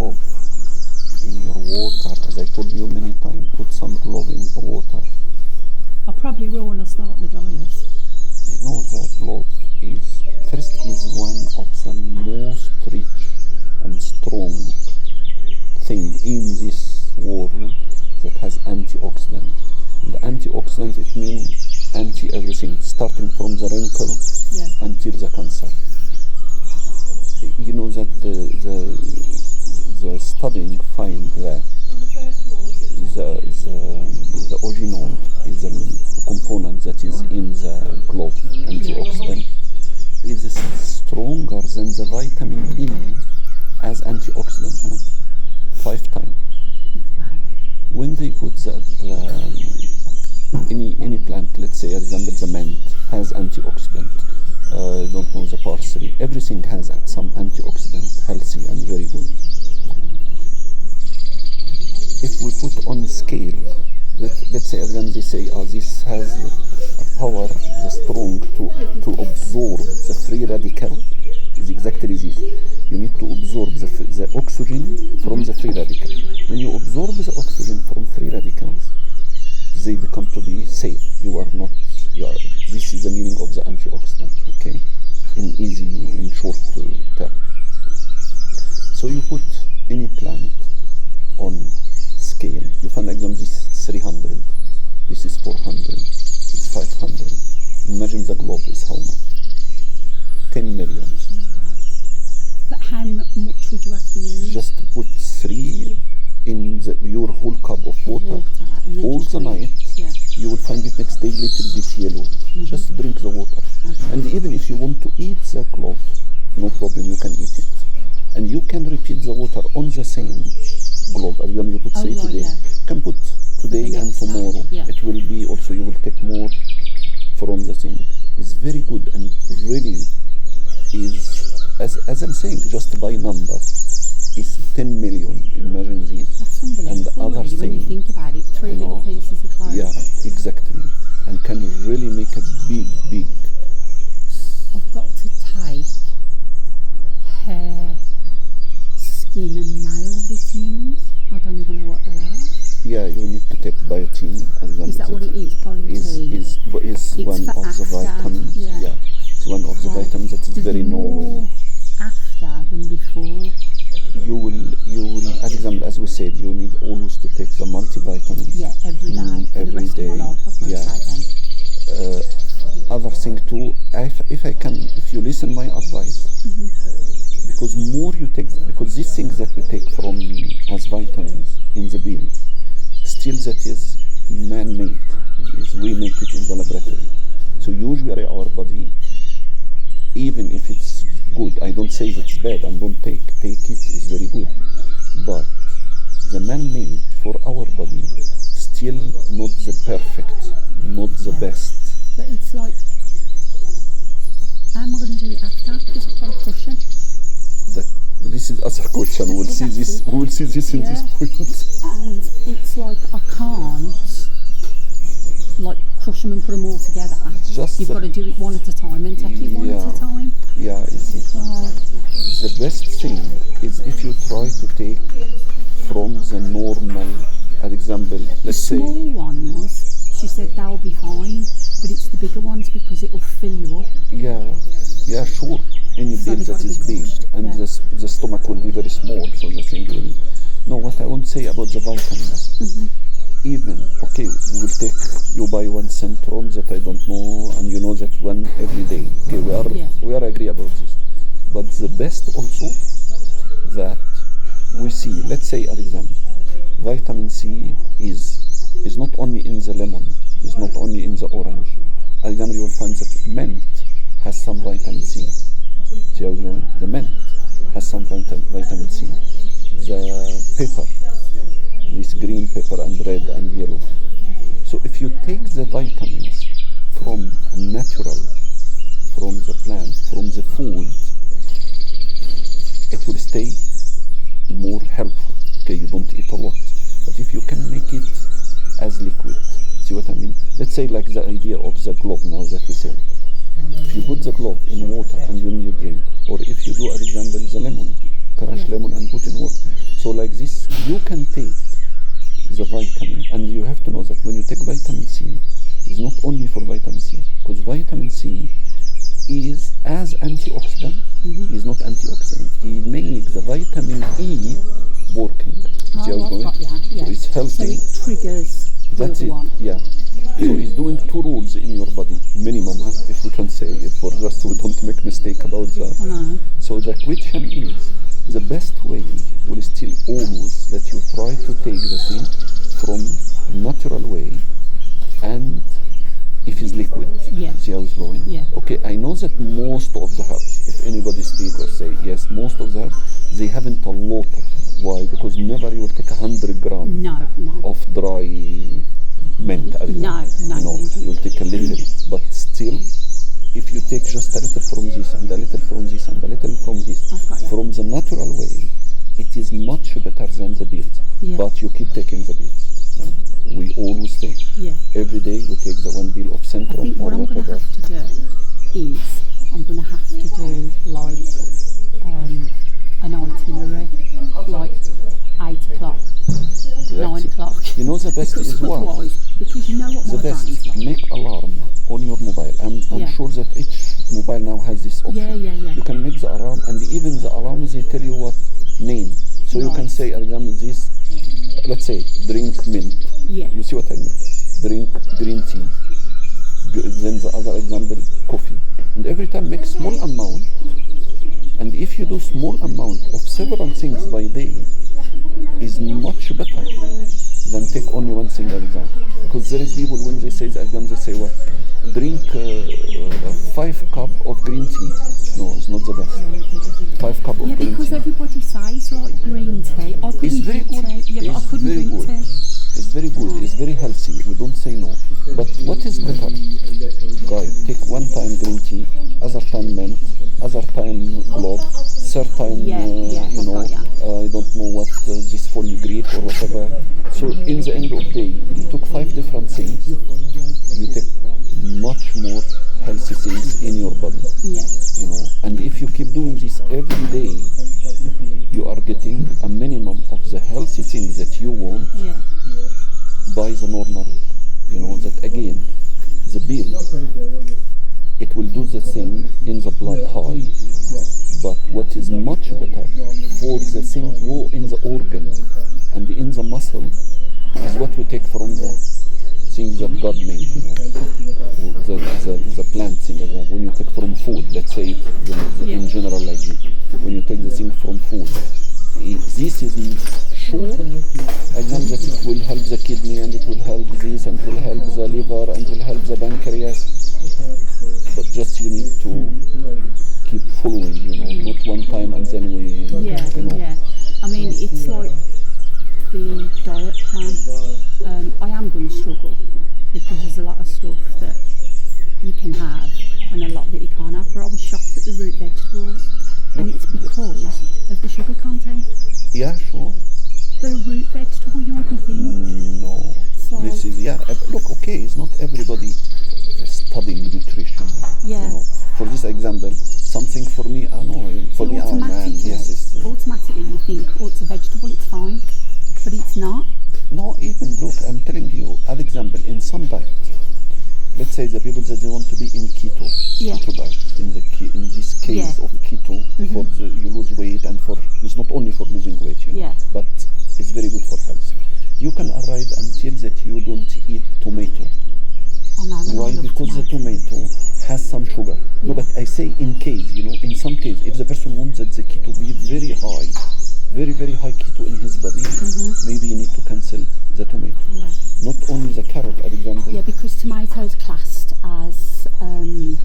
glove in your water, as I told you many times, put some glove in the water. I probably will when I start the diet. You know, the glove is one of the most rich and strong thing in this world that has antioxidant. The antioxidant, it means anti everything, starting from the wrinkle until the cancer. You know that the studying find that the original is a component that is in the glove, antioxidant, is stronger than the vitamin E as antioxidant, 5 times. When they put any plant, let's say, for example, the mint has antioxidant. I don't know, the parsley. Everything has some antioxidant, healthy and very good. If we put on scale, let's say again, they say, this has a power, the strong to absorb the free radical. Is exactly this. You need to absorb the oxygen from the free radical. When you absorb the oxygen from free radicals, they become to be safe. This is the meaning of the antioxidant, okay? In short term. So you put any plant on scale. You find example, this is 300, this is 400, it's 500. Imagine the globe is how much? 10 million. But how much would you have to use? Just put 3 in your whole cup of water all the night. You will find it next day little bit yellow. Just drink the water. And even if you want to eat the clove, no problem, you can eat it. And you can repeat the water on the same glove. Again, you put today. You can put today and tomorrow. It will be also, you will take more from the thing. It's very good and really is, as I'm saying, just by number, is 10 million. Imagine this. That's unbelievable. And other thing, when you think about it, 3 little pieces of clothes. Yeah, exactly. And can really make a big. I've got to take hair, skin and nail vitamins. I don't even know what they are. Yeah, you need to take biotin. Is that what it is? Biotin? Is one of the vitamins. Yeah. It's one of the vitamins that is very known. After than before. You will, as example, as we said, you need always to take the multivitamins. Yeah, every day. Every day. Of my life, I've got to take them. Other thing too, if you listen my advice, because more you take, because these things that we take from as vitamins in the pill, still that is man-made. We make it in the laboratory. So usually our body, even if it's good, I don't say that it's bad and don't take it is very good, but the man-made for our body still not the perfect, not the best. But it's like, how am I going to do it after? Because I've got a cushion. This is other question. We'll see this. We'll see this in this point. And it's like I can't crush them and put them all together. You've got to do it one at a time and take it one at a time. Yeah, the best thing is if you try to take from the normal, an example, let's say. The small ones, she said they'll be fine, but it's the bigger ones because it'll fill you up. Yeah, sure. Any bill that is big and the stomach will be very small, so the thing will. No, what I want to say about the vitamins. Even, okay, we'll take, you buy one Centrum that I don't know, and you know that one every day. Okay, we are agree about this. But the best also that we see, let's say, for example, vitamin C is not only in the lemon, is not only in the orange. For example, you will find that mint has some vitamin C. The mint has some vitamin C. The pepper, this green pepper and red and yellow. So if you take the vitamins from natural, from the plant, from the food, it will stay more helpful. Okay, you don't eat a lot. But if you can make it as liquid, see what I mean? Let's say like the idea of the glove now that we said. If you put the glove in water and you drink, or if you do, as example, the lemon, crush lemon and put in water. vitamin E working. See how it's going? So it's helping. So it triggers That's the it. one. Yeah. So it's doing 2 rules in your body, minimum, if we can say, if for just we don't make mistake about that. No. So the question is, the best way will still always that you try to take the thing from natural way, and if it's liquid. Yeah. See how it's going? Yeah. Okay, I know that most of the herbs, if anybody speak or say, yes, most of the herbs, they haven't a lot of. Why? Because never you will take 100 grams No. of dry mint. No. You'll take a little, but still, if you take just a little from this and a little from this and a little from this, from the natural way, it is much better than the beads. Yeah. But you keep taking the beads. We always say, every day we take the 1 bill of Centrum I think or what I'm going to whatever. have to do is I'm going to have to do like an itinerary, like 8 o'clock, 9 o'clock. You know the best is what? Because you know what The my brain's best, like. make alarm on your mobile. I'm sure that each mobile now has this option. Yeah. You can make the alarm, and even the alarms, they tell you what name. So you can say, for example, this, let's say, drink mint. Yeah. You see what I mean? Drink green tea. Then the other example, coffee. And every time make small amount. And if you do small amount of several things by day, is much better than take only one single exam. Because there is people when they say the exam, they say what? Drink 5 cups of green tea. No, it's not the best. 5 cups of green tea. Yeah, because everybody says like green tea. I couldn't It's very drink good. tea. Yeah, but I couldn't very drink good. tea. It's very good. It's very healthy. We don't say no. But what is better? Guys, take one time green tea, other time mint, other time glove, third time, I don't know what this fenugreek or whatever. So in the end of the day, you took 5 different things. You take much more healthy things in your body. Yeah. And if you keep doing this every day, you are getting a minimum of the healthy things that you want by the normal. That again, the bill, it will do the thing in the blood high. But what is much better for the thing go in the organ and in the muscle is what we take from the things that God made, the plant thing. When you take from food, let's say in general like this, when you take the thing from food, this is sure exam that it will help the kidney and it will help this and it will help the liver and it will help the pancreas. But just you need to keep following, not one time and then we, Yeah. I mean, it's like the diet plan. I am going to struggle because there's a lot of stuff that you can have and a lot that you can't have. But I was shocked at the root vegetables, and it's because of the sugar content. Yeah, sure. But a root vegetable, you wouldn't think. No. So this is, look, okay, it's not everybody studying nutrition. Yeah. For this example, something for me, I know, for me, oh man, yes. Automatically you think, it's a vegetable, it's fine. But it's not. No, even look, I'm telling you, an example, in some diet, let's say the people that they want to be in keto diet, in this case of keto, for you lose weight and it's not only for losing weight, but it's very good for health. You can arrive until that you don't eat tomato. Why? Because the tomato has some sugar. No, but I say in case, in some case, if the person wants that the keto be very high, very, very high keto in his body, maybe you need to cancel the tomato. Yeah. Not only the carrot, for example. Yeah, because tomato is classed as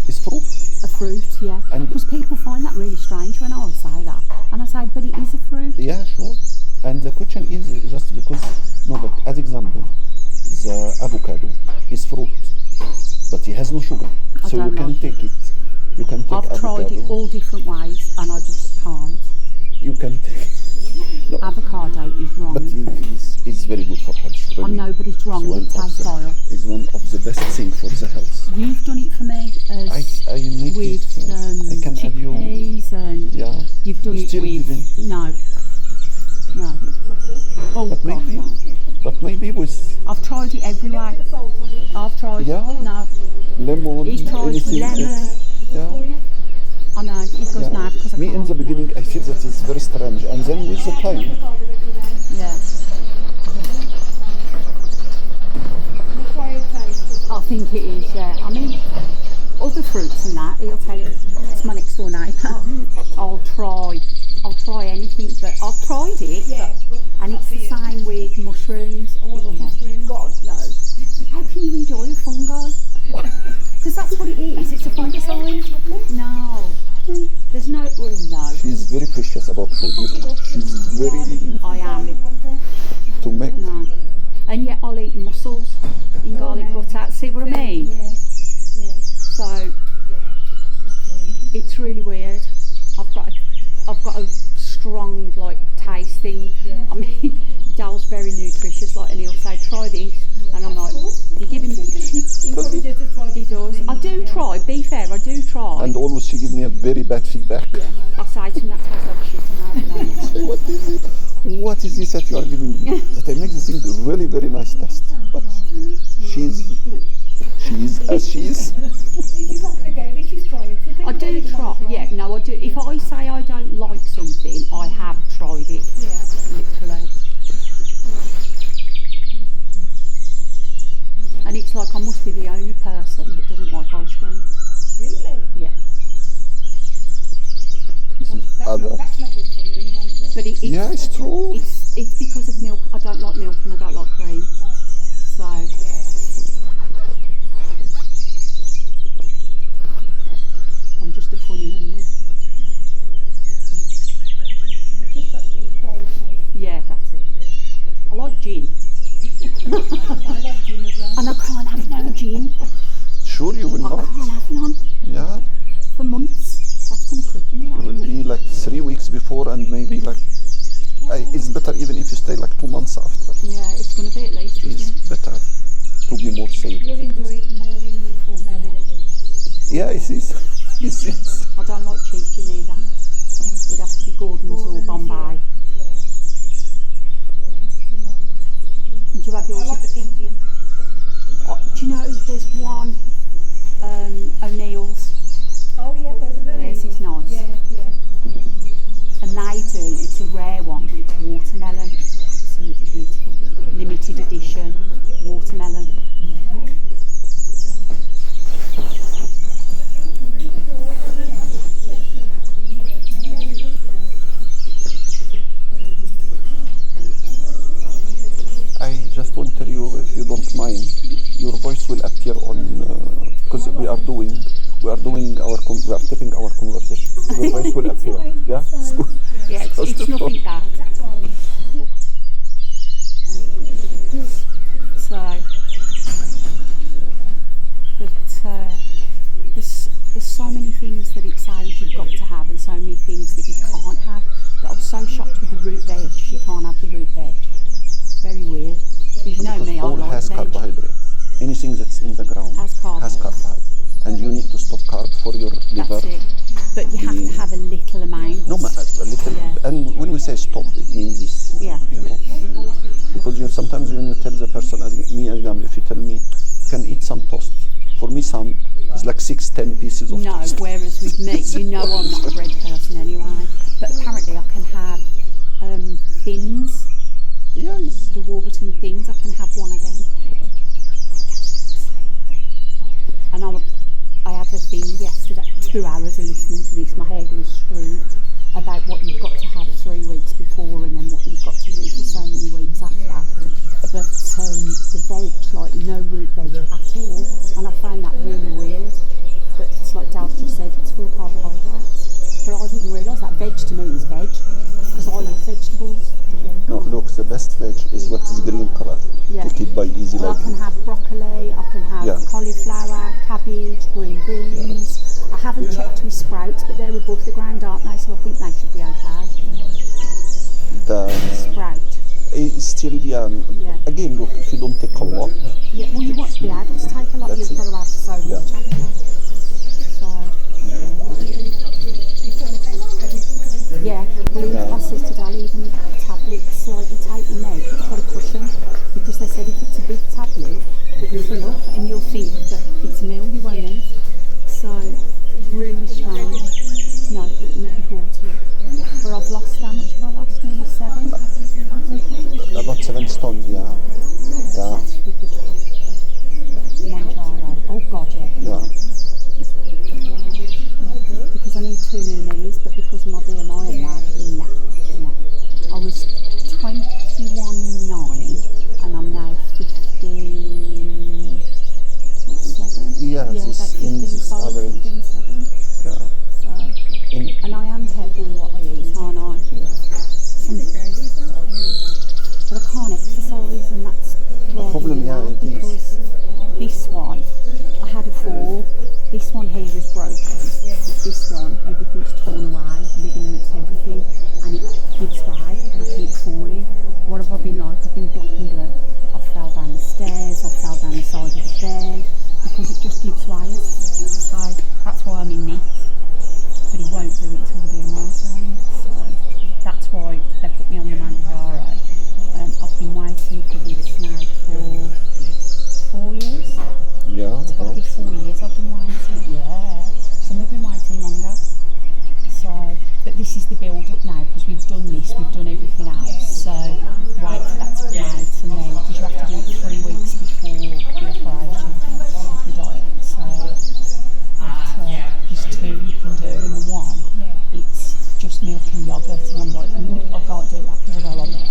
it's fruit. A fruit, yeah. And because people find that really strange when I say that. And I say, but it is a fruit. Yeah, sure. And the question is just because, but as example, the avocado is fruit, but it has no sugar. So you can take it. You can take avocado. I've tried it all different ways and I just can't. You can take avocado is wrong. But it's very good for health. Really. I know, but it's wrong. It tastes vile. It's one of the best things for the health. You've done it for me I make with it, I can chickpeas and you've done it with... No. Oh, but maybe with... I've tried it everywhere. I've tried... No. Lemon. He's tried lemon. I know, it goes mad because I can't. Me in the beginning I feel that it's very strange, and then with the time, Yeah. I think it is, yeah. I mean, other fruits and that, he'll tell you, it's my next door neighbour. I'll try anything, but I've tried it, and it's the same with mushrooms. God, no. How can you enjoy a fungi? Because that's what it is, it's a fungicide. No. There's no, no. she's very precious about food. She's very I am. to make. No. And yet I'll eat mussels in garlic butter. See what I mean? So it's really weird. I've got a strong like taste thing. I mean, Dal's very nutritious, like, and he'll say try this, and I'm like, you give him. He does. I do try. Be fair, I do try. And always she gives me a very bad feedback. Yeah. I say to him that tastes like shit, and I know. Say, what is it? What is this that you are giving me? That I make this thing really very nice taste. But she's as she is. I do try. Yeah, no, I do. If I say I don't like something, I have tried it. Literally. And it's like I must be the only person that doesn't like ice cream. Really? Yeah. This is other. But Yeah, it's true. It's because of milk. I don't like milk and I don't like cream. So I'm just a funny animal. Yeah, that's it. I like gin. And I can't have no gin. Sure, you will I not. can't have none Yeah, for months. That's going to cripple me. it will be like 3 weeks before, and maybe like. It's better even if you stay like 2 months after. Yeah, it's going to be at least, It's isn't it? better to be more safe. You'll enjoy it more when you have it again. Yeah, it is. It is. I don't like cheap gin either. It has to be Gordon's or Bombay. Did you have yours? I like the pink gin. Do you know there's one O'Neill's? Oh yeah, those are very Theirs is nice. Yeah. And they do, it's a rare one, but it's watermelon. Absolutely beautiful. Limited edition watermelon. I just want to tell you, if you don't mind, your voice will appear on because we are taping our conversation. Your voice will appear. Yeah. It's good. Yeah, it's nothing bad. So, but there's so many things that it says you've got to have, and so many things that you can't have. That I was so shocked with the root veg. You can't have the root veg. Very weird. You know Because me, I all like has veg. carbohydrate. Anything that's in the ground Has carbohydrate. And you need to stop carb for your liver. That's it. But you have to have a little amount. No, a little. Yeah. And when we say stop, it means this. Yeah. You know, because sometimes when you tell the person, me and Gamli, if you tell me, you can eat some toast. For me, some is like 6-10 pieces of No, toast. whereas with me, you know I'm not a bread person anyway. But apparently I can have thins, Yes. the Warburton thins, I can have one of them. And I had a thing yesterday, 2 hours of listening to this, my head was screwed, about what you've got to have 3 weeks before and then what you've got to do for so many weeks after. But the veg, like no root veg at all, and I found that really weird. But it's like Dal just said, it's full of carbohydrates. But I didn't realise that veg to me is veg, because I love vegetables. No, look, the best veg is what is green color. Yeah. Take it by easy Well, like I can have broccoli, I can have Yeah. cauliflower, cabbage, green beans. I haven't checked with sprouts, but they're above the ground, aren't they? So I think they should be okay. the Sprout. it's still Yeah. Again, look, if you don't take a lot, Yeah, well, you want to be able to take a lot, That's you've it. got to have so Yeah. much, haven't you? So, yeah, well, I said to Dal, even tablets, like you take your med, it's got a cushion, because they said if it's a big tablet, that you fill up and you'll think that it's a meal you won't eat. So, really strong. No, looking forward to it. hold up now because we've done this, we've done everything else. So wait for that to come out, and then because you have to do it 3 weeks before the operation, the diet. So there's 2 you can do, and the one it's just milk and yogurt, and I'm like, I can't do that because I don't like that.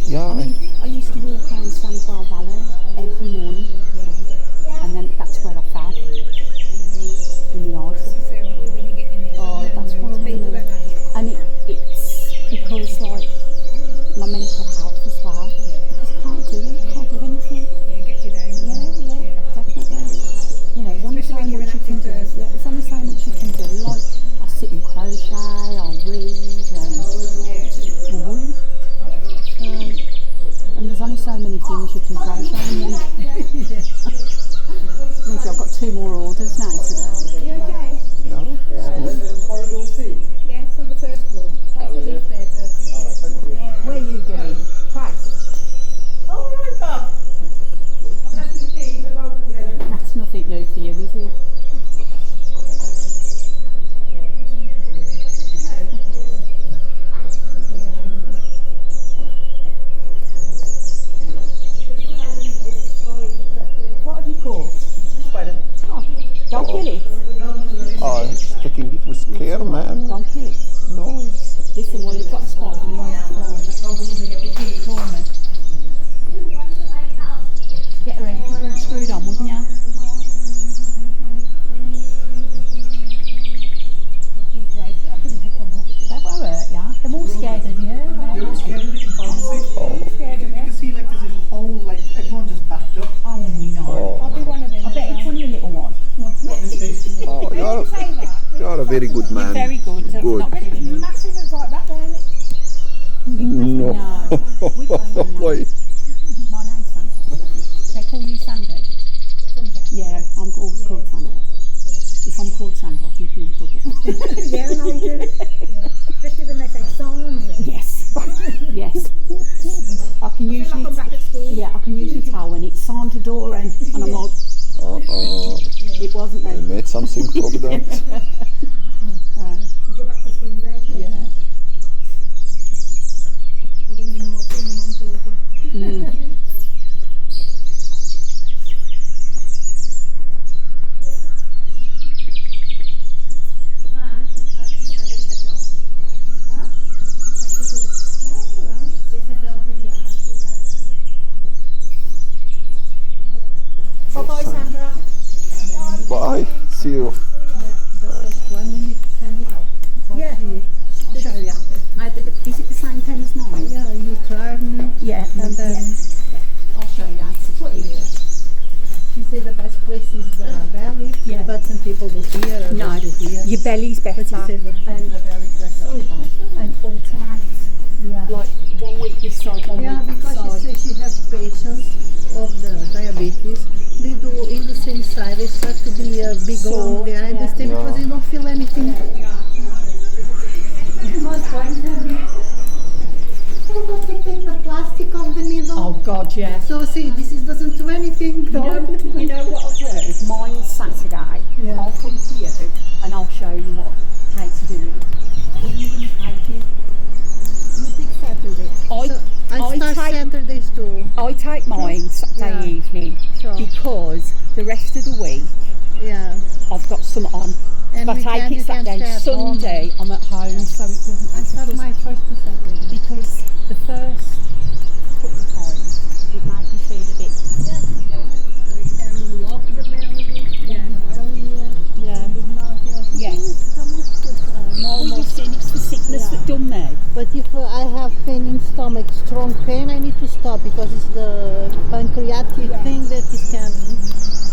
Yeah. I mean, I used to walk around Sandwell Valley every morning, and then that's where I fell in the ice. Oh, that's what I mean. And it's because like my mental health as well. Because I can't do anything. Yeah, definitely. You know, there's only so much you can do. Yeah, there's only so much you can do. Like I sit and crochet, I'll read, and it's boring. And there's only so many things you can crochet in one. Maybe I've got 2 more orders now today. You okay? Yeah. Yes, on the first floor. Take the lift there first. Where are you going? Christ. Oh, right, Bob. That's the key. That's nothing new for you, is it? What have you caught? Spider. Oh, don't kill it. Oh, he's taking it with care, man. Don't kill it. No, it's... Listen, well, you've got a spider, you won't have to call me. Get her ready, you weren't screwed on, wouldn't you? That won't hurt you. They're all scared of you. They're all scared of it. You can see like there's a whole, like everyone just backed up. Oh no. I'll be one of them. I bet it's one of your little ones. Oh, Say that. you're a very good man. Very good. So Good. Not killing you. Massive as like that, weren't it? No. No. We don't know. Why? My name's Sandy. They call you Sandy? Yeah, I'm always called Sandy. If I'm called Sandy, I think you're in trouble. Yeah, I know you do. Especially when they say Sandra. Yes. Yes. I can usually Like I'm back at school. yeah, I can usually tell when it's Sandra Doran and I'm like, it wasn't I me. made something from that. You go back to school then. Yeah. You don't know what's going on, so bye-bye, Sandra. Bye. See you. Yeah. I'll show you. Is it the same pen as mine? Yeah, you turn Yeah. and then I'll show you. Put it here. she said the best place is the belly, Yeah. but some people do here or No, do here. your belly's better. But you say the belly better. And alternate. Yeah. Like 1 week this side, 1 Yeah, week that because side. she says she has patients of the diabetes. They do in the same side. They start to be big Sore, along there, and they stay Yeah. because they don't feel anything. Forgot to take the plastic off the needle. Oh God, yeah. So see, this doesn't do anything. You know what I'll do? Mine's Saturday. Yeah. I'll come to you and I'll show you how to do it. When are you going to take it? You take Saturday. I I start take- Saturdays too. I take mine Saturday Yeah. evening Sure. because the rest of the week Yeah. I've got some on. And If I weekend take you it can Saturday, stay at home. Sunday I'm at home, so it doesn't. I start because- my first to Saturday. because the first couple of times it made me feel a bit. And walk the belly. Yeah. Yeah. Yes. Well, Normal. you've seen it's the sickness Yeah. that done me. But if I have pain in stomach, strong pain, I need to stop because it's the pancreatic thing that is cancer.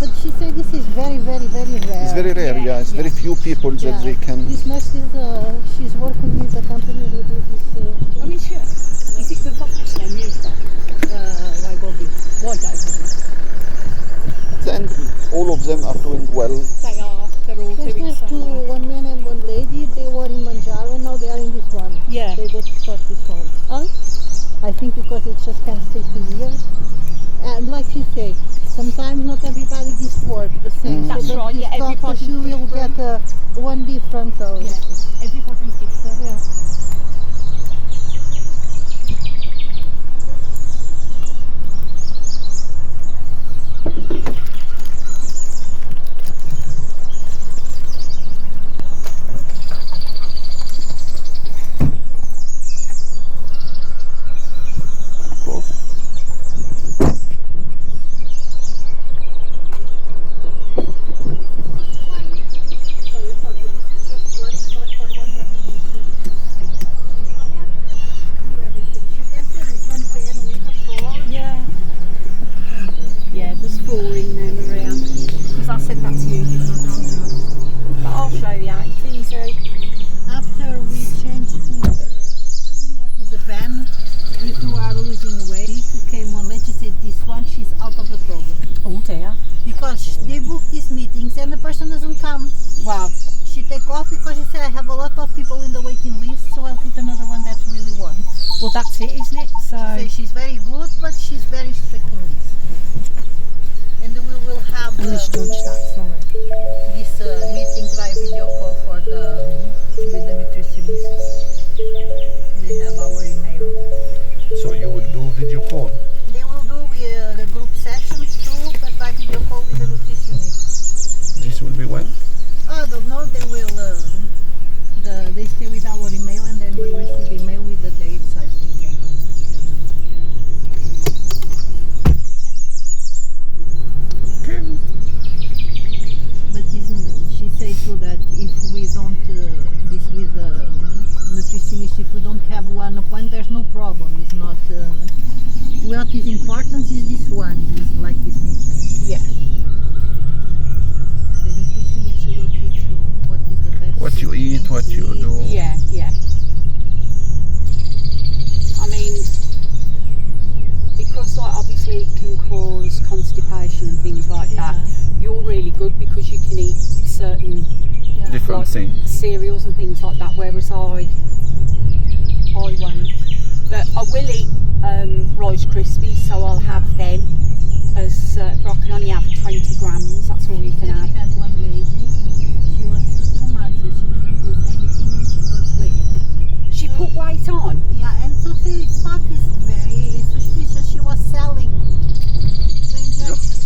But she said this is very, very, very rare. It's very rare, yeah. It's very few people that Yeah. they can. This nurse is, she's working with a company who do this. Are you sure? Is it the Vox one you've got? Why Bobby? Why don't And all of them are doing well. they are? They're all There's doing so two, well. one man and one lady. They were in Manjaro, now they are in this one. Yeah. They got to start this one. Oh, I think because it just can't stay 2 years. And like you say, sometimes not everybody gets to work the same. That's so right, this yeah, doctor, everybody's she will different. get one different. Yeah, everybody's different. Yeah. Yeah, there's 4 in there, Maria. Because I said that to you, didn't I? But I'll show you. It's easy. After we change to the, I don't know what is the pen, if you are losing weight, it came on, let's just say this one, she's out of the program. Oh dear. Because they book these meetings and the person doesn't come. Wow. She take off because she said, I have a lot of people in the waiting list, so I'll put another one that really wants. Well, that's it, isn't it? So She's very good, but she's very strict on this. And we will have misjudge that, sorry. this meetings by video call for with the nutritionists. They have our email. So you will do video call? They will do the group sessions too, but by video call with the nutritionist. This will be when? I don't know, they will, they stay with our email and then we'll receive email with the dates, I think. Okay. But she said too that if we don't, this with the nutritionist, if we don't have one appointment, there's no problem. It's not, what is important is this one, is like this meeting. Yeah. The nutritionist will teach you what is the best. What you eat, what you do. Yeah, yeah. I mean, because like obviously it can cause constipation and things like that. You're really good because you can eat certain Different like things. cereals and things like that, whereas I won't. But I will eat Rice Krispies, so I'll have them as but I can only have 20 grams. That's all you can I have. had one lady, she was 2 months and she didn't lose anything and she got weight. She put weight on. Yeah, and so she thought is very suspicious. She was selling the injection.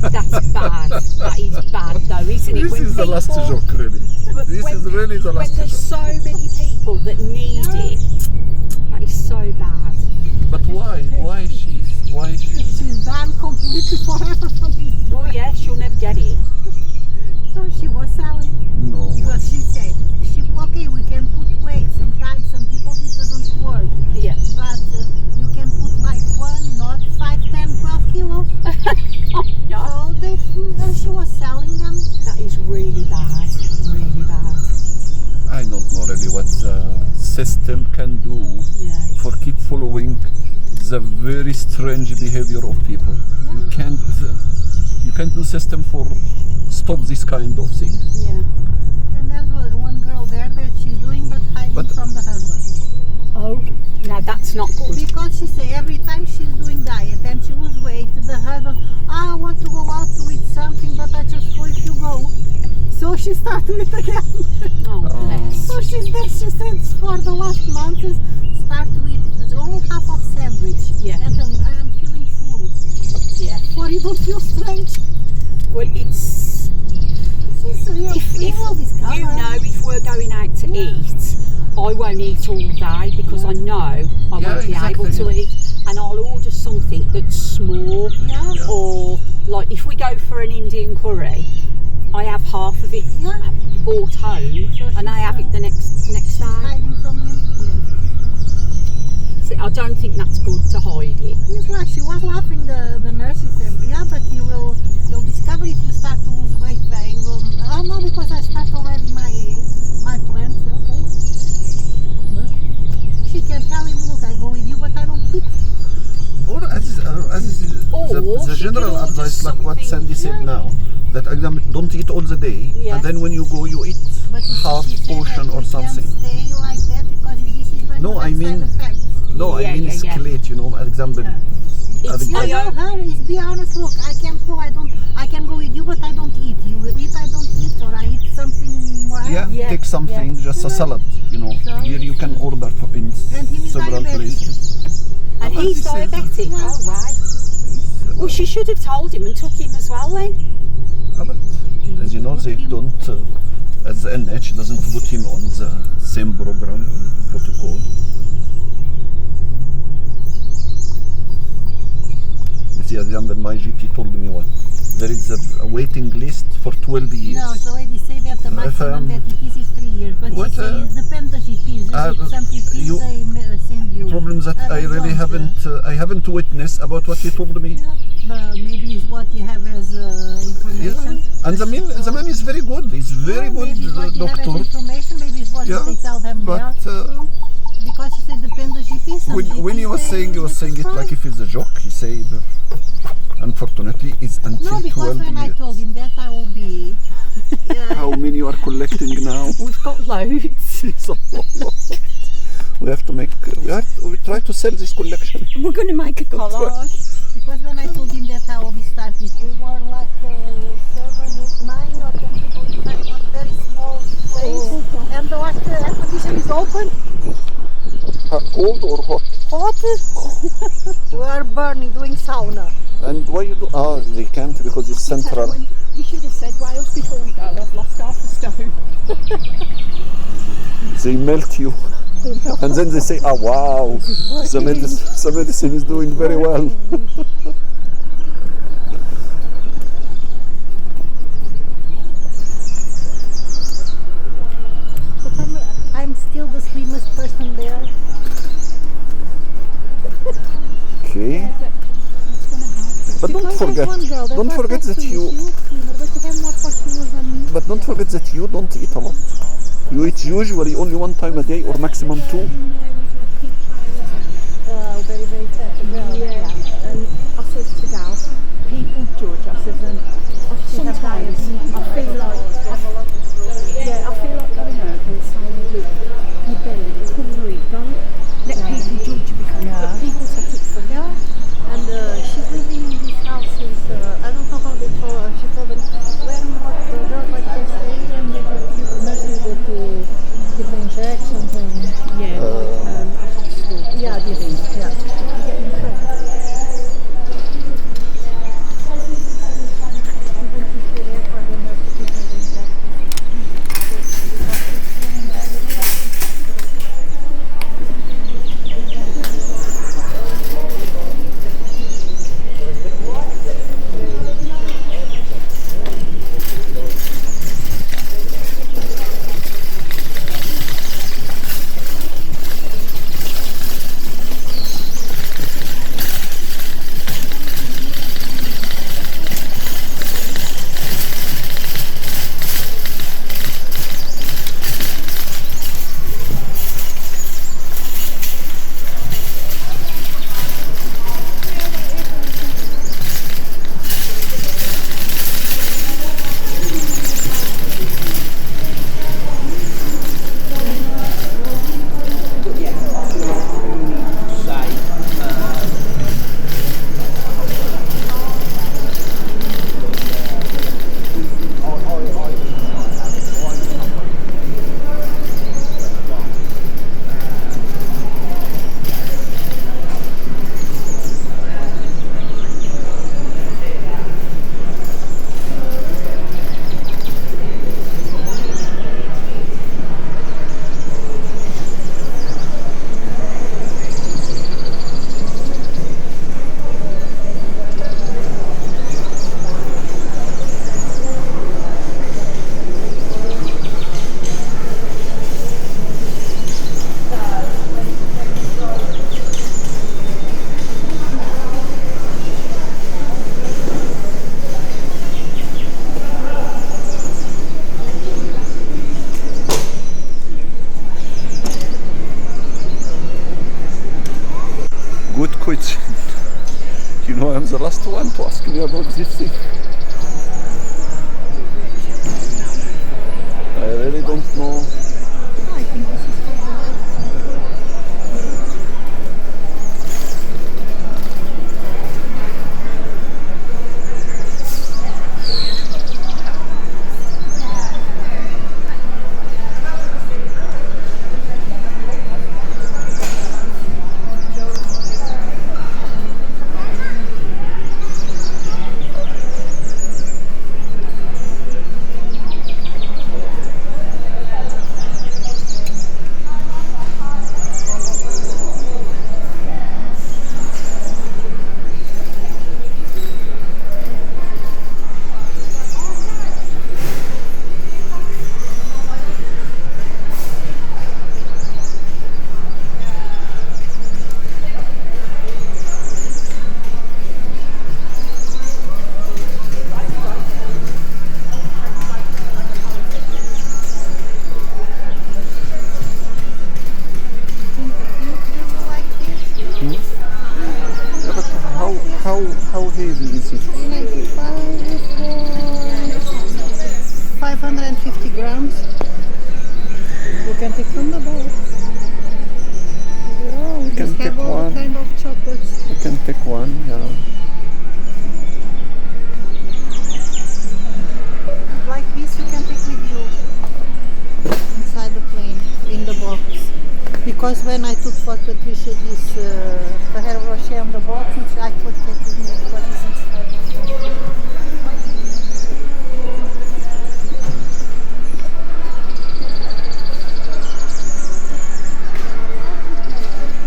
That's bad. That is bad though, isn't it? This When is the last people- joke, really. But This is really the when last there's joke. so many people that need it, that is so bad. But why? Why is she? She's banned completely forever from this. Oh yeah, she'll never get it. So she was selling. No. Because she said, okay, we can put weight. Sometimes some people this doesn't work. Yeah. But you can put like 1, not 5, 10, 12 kilos. No, So she was selling them. that is really bad. Really bad. I don't know really what the system can do Yeah. for keep following the very strange behavior of people. You can't do system for stop this kind of thing. Yeah. And there's one girl there that she's doing but hiding But- from the husband. Oh, no, that's not good. Because she say every time she's doing diet and she lose weight, the husband, I want to go out to eat something, but I just go if you go. So she started it again. Oh, bless. So she said for the last month, start to eat only half of sandwich. Yeah. And tell me, I am feeling full. Yeah. For you don't feel strange. Well, it's She's real, if you will discover. you know if we're going out to eat, I won't eat all day because I know I won't be able exactly, to eat, and I'll order something that's small. Yeah. Or like if we go for an Indian curry, I have half of it Yeah. brought home, So and I she's, have it the next She's day. hiding from him. So I don't think that's good to hide it. He's like, she was laughing, the nurses said, yeah, but you'll discover if you start to lose weight by, oh no, because I start already my plans, okay. But she can tell him, look, I go with you, but I don't eat. Or as the she general could order advice, like what something- Sandy said now, that don't eat all the day, Yeah. and then when you go, you eat But half she said portion that or you something. can't stay like that because this is when No, you I have mean- side effects. No, I mean escalate, you know, example. It's not her. Be honest. Look, I can't go. I can go with you, but I don't eat. You will eat. I don't eat, or I eat something more. Take something, just a salad, you know. Here you can order in several places. And he's diabetic. Oh, right. Well, she should have told him and took him as well then. But as you know, they don't, as the NH doesn't put him on the same program protocol. You see, as example, my GP told me what? There is a waiting list for 12 years. No, the lady said that the maximum that it is 3 years, but she says it depends on GPs. Some GPs they send you. Problems that I really haven't witnessed about what he told me. Yeah, but maybe it's what you have as information. Yeah. And the man is very good. He's very good maybe what you doctor. have as information, maybe it's what they tell them but, there. Because he said depends on GPs. When he was saying it like if it's a joke. He said, unfortunately, it's until 12 years. No, because when I told him that I will be... How many you are collecting now? We've got loads. It's a lot. We try to sell this collection. We're going to make a collage. Because when I told him that I will be starting, we were like 7, 9 or 10 people inside one very small place. And the air condition is open. Cold or hot? Hot. We are burning, doing sauna. And why you do? They can't because it's central. You should have said Wales before we go. I've lost half a stone. They melt you. And then they say, wow, the medicine is doing very well. But I'm still the slimmest person there. Okay. But don't forget that you don't eat a lot. You eat usually only 1 time a day or maximum 2. Very, very fat.